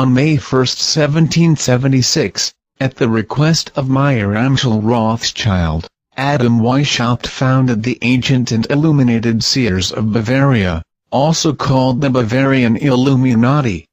On May 1, 1776, at the request of Meyer Amschel Rothschild, Adam Weishaupt founded the Ancient and Illuminated Seers of Bavaria, also called the Bavarian Illuminati.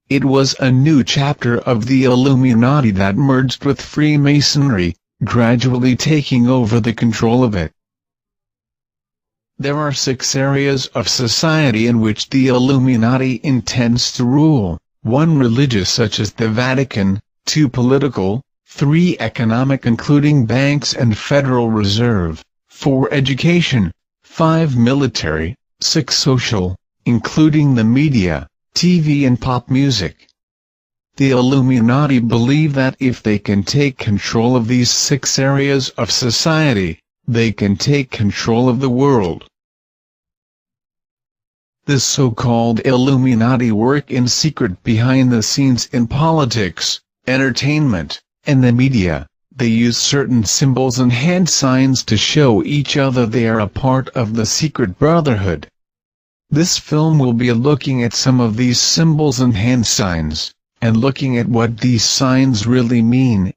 It was a new chapter of the Illuminati that merged with Freemasonry, gradually taking over the control of it. There are 6 areas of society in which the Illuminati intends to rule: 1 religious such as the Vatican, 2 political, 3 economic including banks and Federal Reserve, 4 education, 5 military, 6 social, including the media, TV and pop music. The Illuminati believe that if they can take control of these 6 areas of society, they can take control of the world. The so-called Illuminati work in secret behind the scenes in politics, entertainment, and the media. They use certain symbols and hand signs to show each other they are a part of the secret brotherhood. This film will be looking at some of these symbols and hand signs, and looking at what these signs really mean.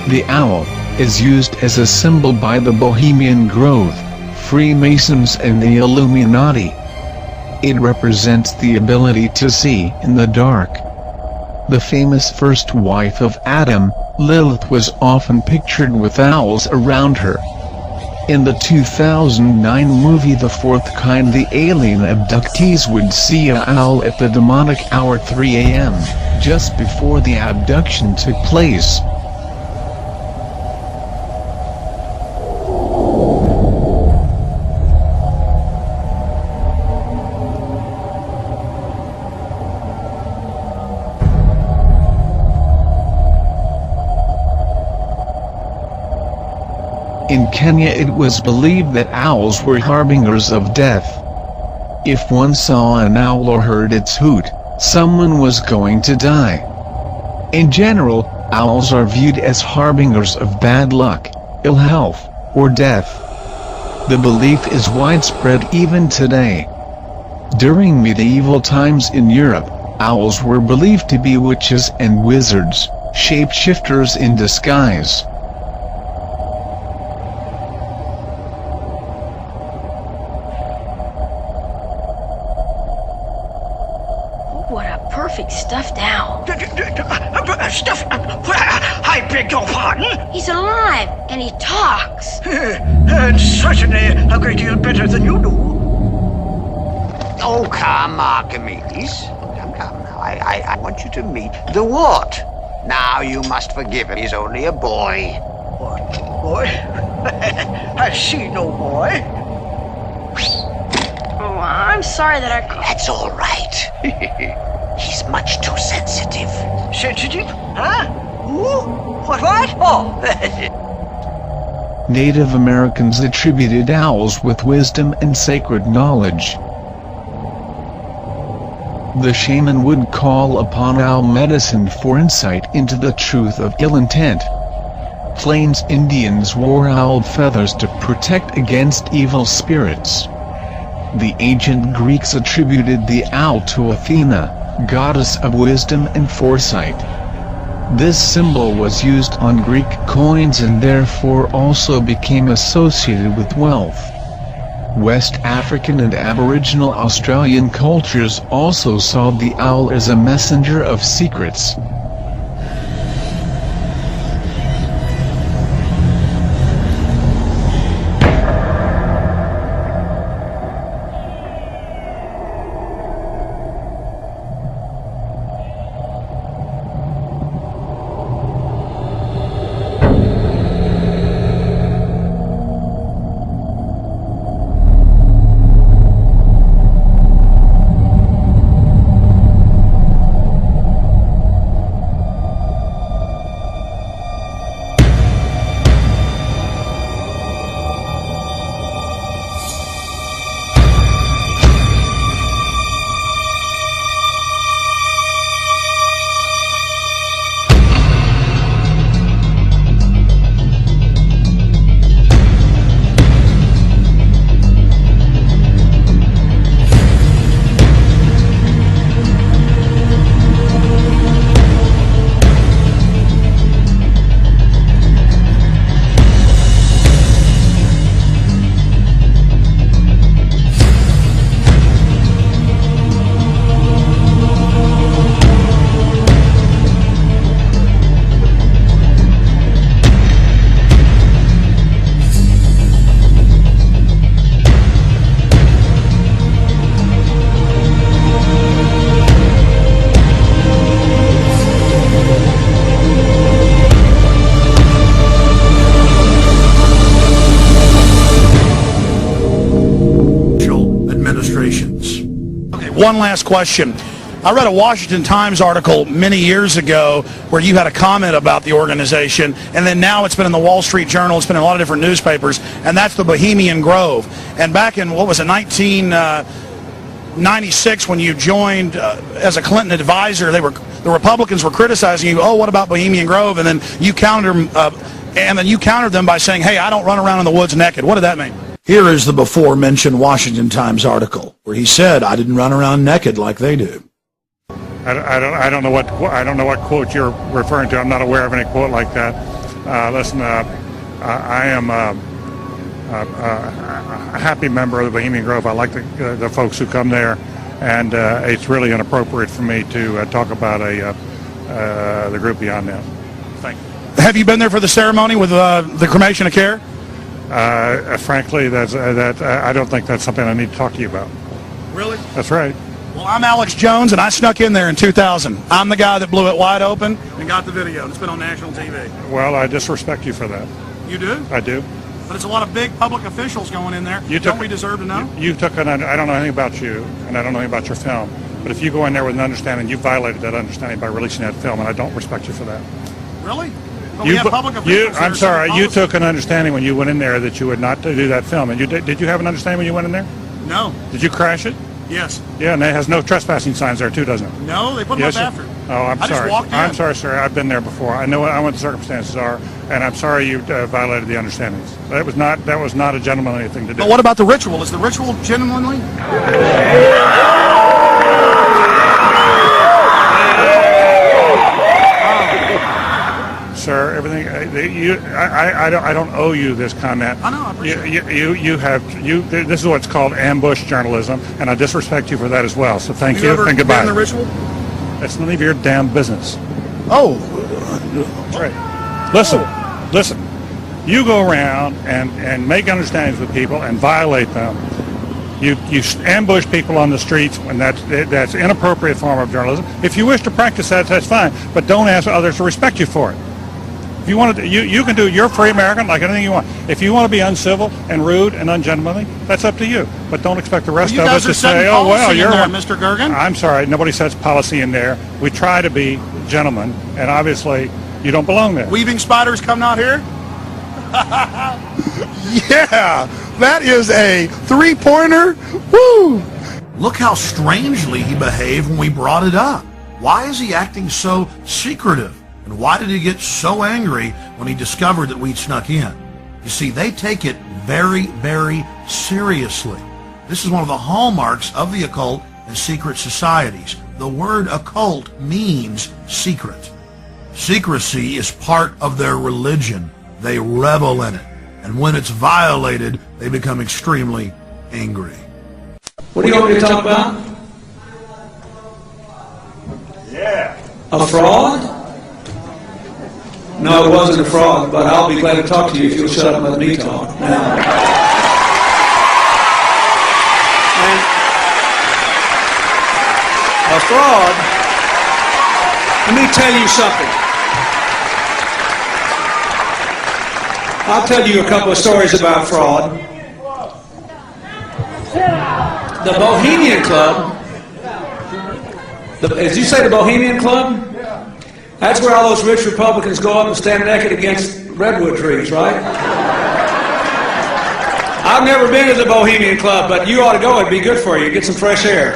The owl is used as a symbol by the Bohemian Grove, Freemasons and the Illuminati. It represents the ability to see in the dark. The famous first wife of Adam, Lilith, was often pictured with owls around her. In the 2009 movie The Fourth Kind, the alien abductees would see an owl at the demonic hour 3 a.m., just before the abduction took place. In Kenya it was believed that owls were harbingers of death. If one saw an owl or heard its hoot, someone was going to die. In general, owls are viewed as harbingers of bad luck, ill health, or death. The belief is widespread even today. During medieval times in Europe, owls were believed to be witches and wizards, shapeshifters in disguise. What a perfect stuffed owl. I beg your pardon? He's alive, and he talks. And certainly a great deal better than you do. Oh, come, Archimedes. Come. I want you to meet the what? Now you must forgive him. He's only a boy. What, boy? I see no boy. Oh, I'm sorry that I... That's all right. He's much too sensitive. Sensitive? Huh? Ooh? What? Oh. Native Americans attributed owls with wisdom and sacred knowledge. The shaman would call upon owl medicine for insight into the truth of ill intent. Plains Indians wore owl feathers to protect against evil spirits. The ancient Greeks attributed the owl to Athena, goddess of wisdom and foresight. This symbol was used on Greek coins and therefore also became associated with wealth. West African and Aboriginal Australian cultures also saw the owl as a messenger of secrets. One last question. I read a Washington Times article many years ago where you had a comment about the organization, and then now it's been in the Wall Street Journal, it's been in a lot of different newspapers, and that's the Bohemian Grove. And back in, what was it, 1996, when you joined as a Clinton advisor, the Republicans were criticizing you, oh, what about Bohemian Grove? And then you countered them by saying, hey, I don't run around in the woods naked. What did that mean? Here is the before-mentioned Washington Times article where he said, I didn't run around naked like they do. I don't know what quote you're referring to. I'm not aware of any quote like that. Listen, I am a happy member of the Bohemian Grove. I like the folks who come there, and it's really inappropriate for me to talk about the group beyond that. Thank you. Have you been there for the ceremony with the cremation of care? Frankly, I don't think that's something I need to talk to you about. Really? That's right. Well, I'm Alex Jones, and I snuck in there in 2000. I'm the guy that blew it wide open and got the video. It's been on national TV. Well, I disrespect you for that. You do? I do. But it's a lot of big public officials going in there. Don't we deserve to know? I don't know anything about you, and I don't know anything about your film. But if you go in there with an understanding, you violated that understanding by releasing that film, and I don't respect you for that. Really? We have public officials I'm there sorry, setting you policy. took an understanding when you went in there that you would not do that film. And did you have an understanding when you went in there? No. Did you crash it? Yes. Yeah, and it has no trespassing signs there too, doesn't it? No, they put them up after. Oh, I'm I sorry. just walked in. I'm sorry, sir. I've been there before. I know what the circumstances are, and I'm sorry you violated the understandings. That was not a gentlemanly thing to do. But what about the ritual? Is the ritual genuinely? Sir, everything I don't owe you this comment. I know, I appreciate it. This is what's called ambush journalism, and I disrespect you for that as well. So thank you ever and goodbye. been in the ritual? It's none of your damn business. Oh. That's right. Listen. You go around and make understandings with people and violate them. You ambush people on the streets, and that's inappropriate form of journalism. If you wish to practice that, that's fine, but don't ask others to respect you for it. If you want to, you can do. You're free American, like anything you want. If you want to be uncivil and rude and ungentlemanly, that's up to you. But don't expect the rest of us to say, "Oh well, you're there, Mr. Gergen." I'm sorry, nobody sets policy in there. We try to be gentlemen, and obviously you don't belong there. Weaving spiders come out here? Yeah, that is a three-pointer. Woo! Look how strangely he behaved when we brought it up. Why is he acting so secretive? And why did he get so angry when he discovered that we'd snuck in? You see, they take it very, very seriously. This is one of the hallmarks of the occult and secret societies. The word occult means secret. Secrecy is part of their religion. They revel in it. And when it's violated, they become extremely angry. What do you want me to talk about? Yeah. A fraud? No, it wasn't a fraud, but I'll be glad to talk to you if you'll shut up and let me talk. And a fraud, let me tell you something. I'll tell you a couple of stories about fraud. The Bohemian Club, as you say, the Bohemian Club? That's where all those rich Republicans go up and stand naked against redwood trees, right? I've never been to the Bohemian Club, but you ought to go. It'd be good for you. Get some fresh air.